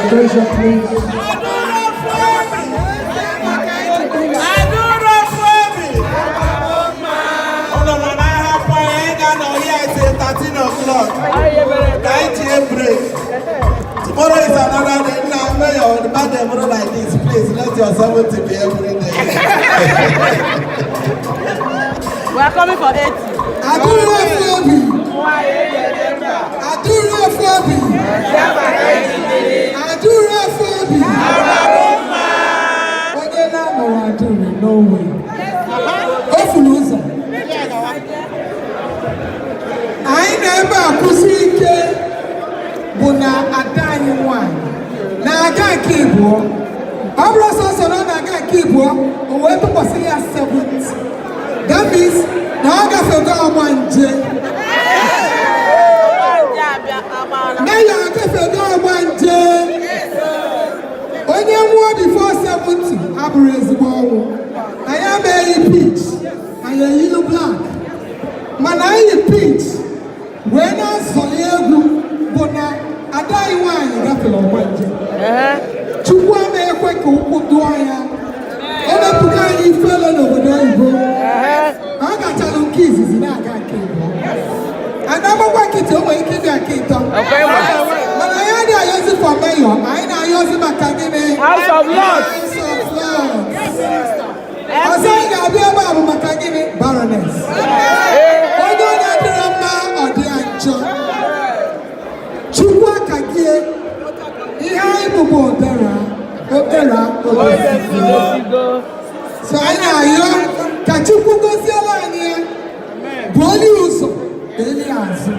Treasure, please. Tomorrow is another day. Now, mayor, the bad devil like this. Please let your servant to be every day. We are coming for 80. Adura Fobi. Adura Fobi. Adura Fobi. Oye na no adura no way. Ofuluza. Anyị na-ebe akwụsị bụ na ada anyị nwanyị na-aga nke ịbụọ. Ọ bụrụ sọsọ na ọ na-aga nke ịbụọ, o wee tụkwasị ya 70. That means na ọ gafego ọgba nje. Na ya agafego ọgba nje. Onye nwụọ before 70 abụrụ ezigbo ọnwụ. Anyị ameghị pitch, anyị eyilu black. Mana anyị pitch wee na-asọli egwu bụ na ada anyị nwaanyị gafere ọgba nje. Chukwu ama ekwe ka ụkwụ dụọ ya. O mepụga anyị ifele n'obodo oyibo. Ọ gachara nke izizi na-aga nke ịbụọ. Anagbakwa nkịtị o nwere ike ịbịa nke ịtọ. Mana anyị adịghị ayọzi for mayor, anyị na-ayọzi maka gịnị? House of Lords. Ọzọ anyị ga-abịa ebe a bụ maka gịnị? Baroness. Onye ọ na-adịrọ mma ọ dị ya njọ. Chukwu aka gị ihe anyị bụbụ obere so anyị na-ayọ ka Chukwu goziela anyị ya bụ onye ụzọ eli azụ.